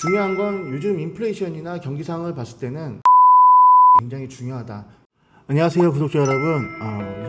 중요한 건 요즘 인플레이션이나 경기 상황을 봤을 때는 굉장히 중요하다. 안녕하세요 구독자 여러분.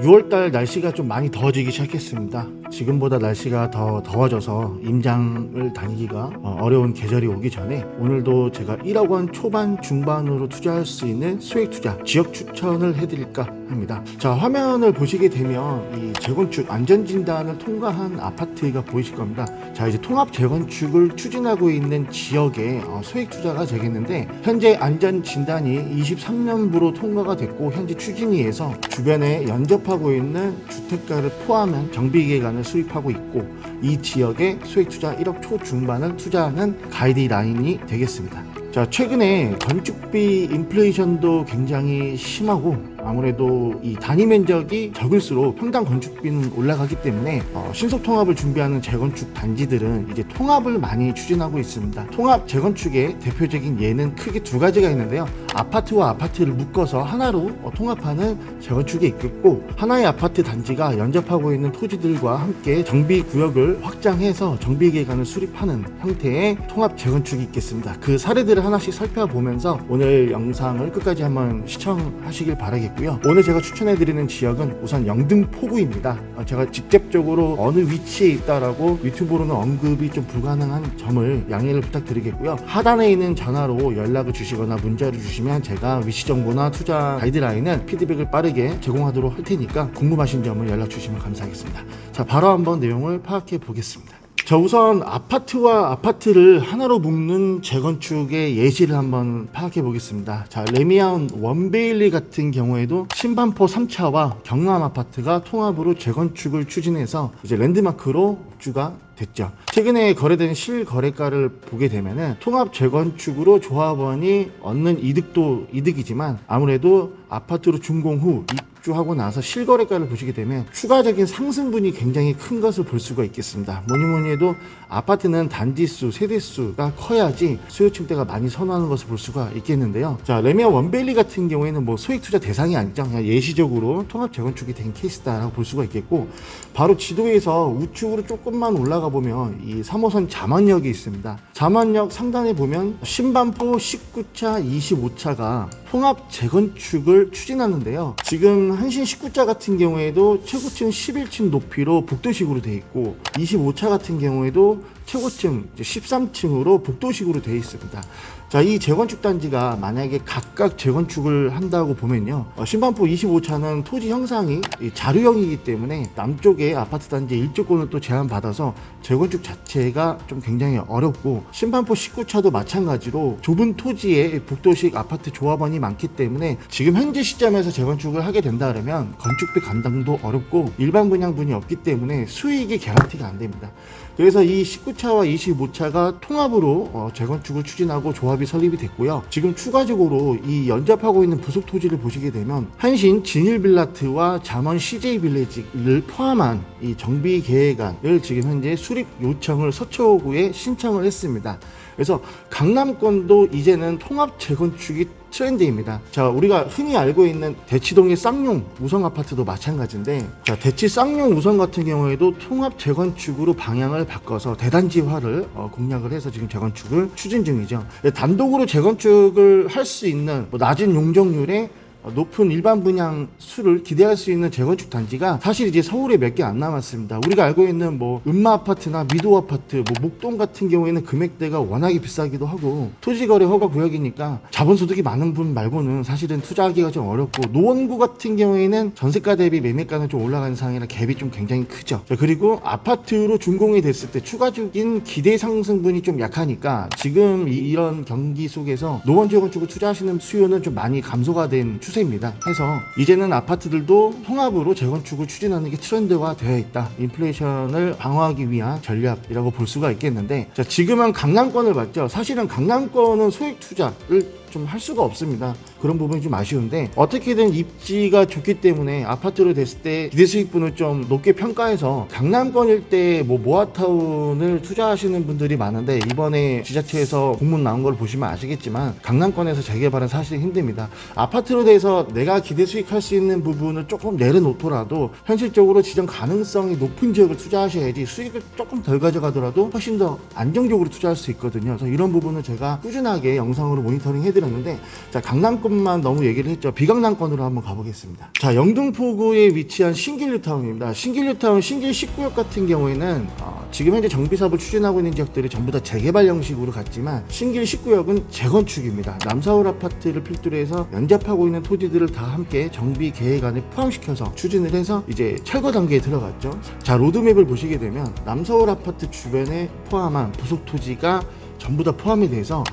6월달 날씨가 좀 많이 더워지기 시작했습니다. 지금보다 날씨가 더 더워져서 임장을 다니기가 어려운 계절이 오기 전에 오늘도 제가 1억 원 초반 중반으로 투자할 수 있는 수익 투자 지역 추천을 해드릴까 합니다. 자, 화면을 보시게 되면 이 재건축 안전진단을 통과한 아파트가 보이실 겁니다. 자, 이제 통합 재건축을 추진하고 있는 지역에 수익 투자가 되겠는데, 현재 안전진단이 23년부로 통과가 됐고 현재 추진위에서 주변에 연접하고 있는 주택가를 포함한 정비기간을 수립하고 있고, 이 지역에 수익 투자 1억 초중반을 투자하는 가이드라인이 되겠습니다. 자, 최근에 건축비 인플레이션도 굉장히 심하고, 아무래도 이 단위 면적이 적을수록 평당 건축비는 올라가기 때문에 신속 통합을 준비하는 재건축 단지들은 이제 통합을 많이 추진하고 있습니다. 통합 재건축의 대표적인 예는 크게 두 가지가 있는데요. 아파트와 아파트를 묶어서 하나로 통합하는 재건축이 있겠고, 하나의 아파트 단지가 연접하고 있는 토지들과 함께 정비구역을 확장해서 정비기간을 수립하는 형태의 통합 재건축이 있겠습니다. 그 사례들을 하나씩 살펴보면서 오늘 영상을 끝까지 한번 시청하시길 바라겠고요. 오늘 제가 추천해드리는 지역은 우선 영등포구입니다. 제가 직접적으로 어느 위치에 있다라고 유튜브로는 언급이 좀 불가능한 점을 양해를 부탁드리겠고요. 하단에 있는 전화로 연락을 주시거나 문자를 주시면 제가 위치 정보나 투자 가이드라인은 피드백을 빠르게 제공하도록 할 테니까 궁금하신 점을 연락 주시면 감사하겠습니다. 자, 바로 한번 내용을 파악해 보겠습니다. 자, 우선 아파트와 아파트를 하나로 묶는 재건축의 예시를 한번 파악해 보겠습니다. 자, 레미안 원베일리 같은 경우에도 신반포 3차와 경남 아파트가 통합으로 재건축을 추진해서 이제 랜드마크로 입주가 됐죠. 최근에 거래된 실거래가를 보게 되면은 통합 재건축으로 조합원이 얻는 이득도 이득이지만, 아무래도 아파트로 준공 후 입주하고 나서 실거래가를 보시게 되면 추가적인 상승분이 굉장히 큰 것을 볼 수가 있겠습니다. 뭐니 해도 아파트는 단지수, 세대수가 커야지 수요층대가 많이 선호하는 것을 볼 수가 있겠는데요. 자, 레미안 원베일리 같은 경우에는 뭐 소액 투자 대상이 아니죠. 그냥 예시적으로 통합 재건축이 된 케이스다라고 볼 수가 있겠고, 바로 지도에서 우측으로 조금만 올라가 보면 이 3호선 잠원역이 있습니다. 잠원역 상단에 보면 신반포 19차, 25차가 통합 재건축을 추진하는데요. 지금 한신 19차 같은 경우에도 최고층 11층 높이로 복도식으로 되어 있고, 25차 같은 경우에도 최고층 13층으로 복도식으로 되어 있습니다. 자, 이 재건축 단지가 만약에 각각 재건축을 한다고 보면요, 신반포 25차는 토지 형상이 자료형이기 때문에 남쪽의 아파트 단지 일조권을 또 제한받아서 재건축 자체가 좀 굉장히 어렵고, 신반포 19차도 마찬가지로 좁은 토지에 복도식 아파트 조합원이 많기 때문에 지금 현재 시점에서 재건축을 하게 된다 그러면 건축비 감당도 어렵고 일반 분양분이 없기 때문에 수익이 개런티가 안 됩니다. 그래서 이 19차와 25차가 통합으로 재건축을 추진하고 조합이 설립이 됐고요. 지금 추가적으로 이 연접하고 있는 부속 토지를 보시게 되면 한신 진일빌라트와 잠원 CJ빌리지를 포함한 이 정비계획안을 지금 현재 수립 요청을 서초구에 신청을 했습니다. 그래서 강남권도 이제는 통합 재건축이 트렌드입니다. 자, 우리가 흔히 알고 있는 대치동의 쌍용 우성 아파트도 마찬가지인데, 자, 대치 쌍용 우성 같은 경우에도 통합 재건축으로 방향을 바꿔서 대단지화를 공략을 해서 지금 재건축을 추진 중이죠. 단독으로 재건축을 할 수 있는 낮은 용적률의 높은 일반 분양 수를 기대할 수 있는 재건축 단지가 사실 이제 서울에 몇 개 안 남았습니다. 우리가 알고 있는 뭐 음마 아파트나 미도 아파트, 뭐 목동 같은 경우에는 금액대가 워낙에 비싸기도 하고 토지거래 허가 구역이니까 자본소득이 많은 분 말고는 사실은 투자하기가 좀 어렵고, 노원구 같은 경우에는 전세가 대비 매매가는 좀 올라가는 상황이라 갭이 좀 굉장히 크죠. 자, 그리고 아파트로 준공이 됐을 때 추가적인 기대 상승분이 좀 약하니까 지금 이런 경기 속에서 노원 재건축을 투자하시는 수요는 좀 많이 감소가 된 추세입니다. 해서 이제는 아파트들도 통합으로 재건축을 추진하는 게 트렌드화 되어 있다. 인플레이션을 방어하기 위한 전략이라고 볼 수가 있겠는데, 자, 지금은 강남권을 봤죠. 사실은 강남권은 소액 투자를 좀 할 수가 없습니다. 그런 부분이 좀 아쉬운데 어떻게든 입지가 좋기 때문에 아파트로 됐을 때 기대 수익분을 좀 높게 평가해서 강남권 일대 모아타운을 투자하시는 분들이 많은데 이번에 지자체에서 공문 나온 걸 보시면 아시겠지만 강남권에서 재개발은 사실 힘듭니다. 아파트로 돼서 내가 기대 수익할 수 있는 부분을 조금 내려놓더라도 현실적으로 지정 가능성이 높은 지역을 투자하셔야지 수익을 조금 덜 가져가더라도 훨씬 더 안정적으로 투자할 수 있거든요. 그래서 이런 부분은 제가 꾸준하게 영상으로 모니터링 해드렸는데, 자, 강남권만 너무 얘기를 했죠. 비강남권으로 한번 가보겠습니다. 자, 영등포구에 위치한 신길뉴타운입니다. 신길뉴타운 신길 19역 같은 경우에는 지금 현재 정비사업을 추진하고 있는 지역들이 전부 다 재개발 형식으로 갔지만 신길 19역은 재건축입니다. 남서울 아파트를 필두로 해서 연접하고 있는 토지들을 다 함께 정비 계획안에 포함시켜서 추진을 해서 이제 철거 단계에 들어갔죠. 자, 로드맵을 보시게 되면 남서울 아파트 주변에 포함한 부속 토지가 전부 다 포함이 돼서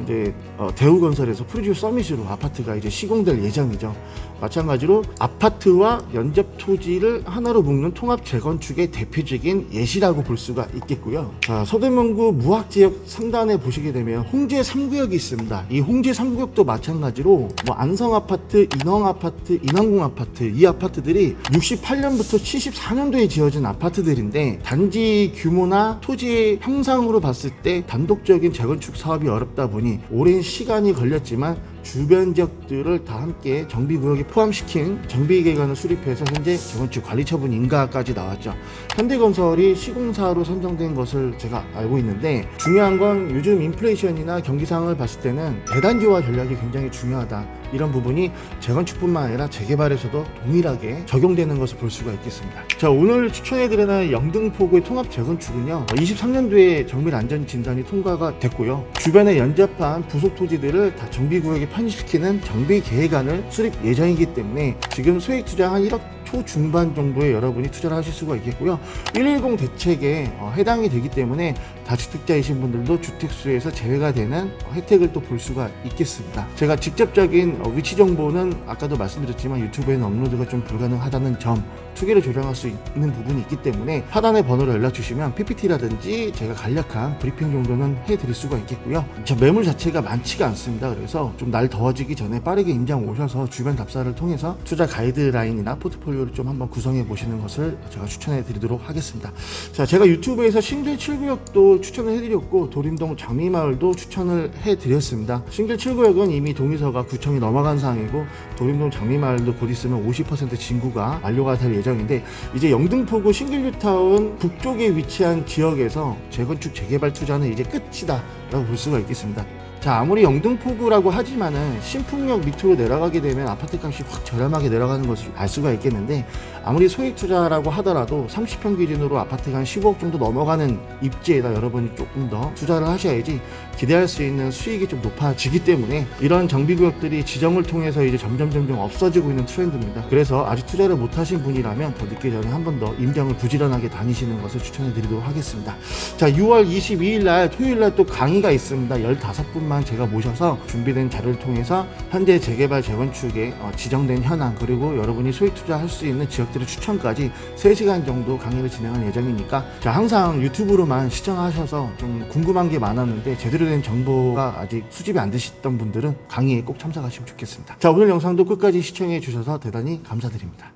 이제 대우건설에서 프리뷰 서밋으로 아파트가 이제 시공될 예정이죠. 마찬가지로 아파트와 연접 토지를 하나로 묶는 통합 재건축의 대표적인 예시라고 볼 수가 있겠고요. 자, 서대문구 무학지역 상단에 보시게 되면 홍제 3구역이 있습니다. 이 홍제 3구역도 마찬가지로 안성아파트, 인왕아파트, 인왕궁아파트, 이 아파트들이 68년부터 74년도에 지어진 아파트들인데 단지 규모나 토지의 형상으로 봤을 때 단독적인 재건축 사업이 어렵다 보니 오랜 시간이 걸렸지만 주변 지역들을 다 함께 정비구역에 포함시킨 정비계획안을 수립해서 현재 재건축 관리처분 인가까지 나왔죠. 현대건설이 시공사로 선정된 것을 제가 알고 있는데, 중요한 건 요즘 인플레이션이나 경기 상황을 봤을 때는 대단지화 전략이 굉장히 중요하다. 이런 부분이 재건축뿐만 아니라 재개발에서도 동일하게 적용되는 것을 볼 수가 있겠습니다. 자, 오늘 추천해드리는 영등포구의 통합 재건축은요, 23년도에 정밀 안전 진단이 통과가 됐고요. 주변에 연접한 부속 토지들을 다 정비구역에 편입시키는 정비 계획안을 수립 예정이기 때문에 지금 소액 투자 한 1억 초중반 정도에 여러분이 투자를 하실 수가 있겠고요. 110 대책에 해당이 되기 때문에 다주택자이신 분들도 주택수에서 제외가 되는 혜택을 또 볼 수가 있겠습니다. 제가 직접적인 위치 정보는 아까도 말씀드렸지만 유튜브에는 업로드가 좀 불가능하다는 점, 투기를 조정할 수 있는 부분이 있기 때문에 하단의 번호로 연락 주시면 PPT라든지 제가 간략한 브리핑 정도는 해드릴 수가 있겠고요. 저 매물 자체가 많지가 않습니다. 그래서 좀 날 더워지기 전에 빠르게 임장 오셔서 주변 답사를 통해서 투자 가이드라인이나 포트폴리오를 좀 한번 구성해 보시는 것을 제가 추천해 드리도록 하겠습니다. 자, 제가 유튜브에서 신길 7구역도 추천을 해드렸고 도림동 장미마을도 추천을 해드렸습니다. 신길 7구역은 이미 동의서가 구청이 넘어간 상황이고 도림동 장미마을도 곧 있으면 50% 진구가 완료가 될 예정인데, 이제 영등포구 신길뉴타운 북쪽에 위치한 지역에서 재건축 재개발 투자는 이제 끝이다 라고 볼 수가 있겠습니다. 자, 아무리 영등포구라고 하지만은 신풍역 밑으로 내려가게 되면 아파트 값이 확 저렴하게 내려가는 것을 알 수가 있겠는데, 아무리 소액 투자라고 하더라도 30평 기준으로 아파트가 한 15억 정도 넘어가는 입지에다 여러분이 조금 더 투자를 하셔야지 기대할 수 있는 수익이 좀 높아지기 때문에 이런 정비구역들이 지정을 통해서 이제 점점 없어지고 있는 트렌드입니다. 그래서 아직 투자를 못 하신 분이라면 더 늦기 전에 한 번 더 임장을 부지런하게 다니시는 것을 추천해 드리도록 하겠습니다. 자, 6월 22일 날 토요일 날 또 강의가 있습니다. 15분만 제가 모셔서 준비된 자료를 통해서 현재 재개발 재건축에 지정된 현황, 그리고 여러분이 소액 투자할 수 있는 지역들의 추천까지 3시간 정도 강의를 진행할 예정이니까, 자, 항상 유튜브로만 시청하셔서 좀 궁금한 게 많았는데 제대로 된 정보가 아직 수집이 안 되셨던 분들은 강의에 꼭 참석하시면 좋겠습니다. 자, 오늘 영상도 끝까지 시청해 주셔서 대단히 감사드립니다.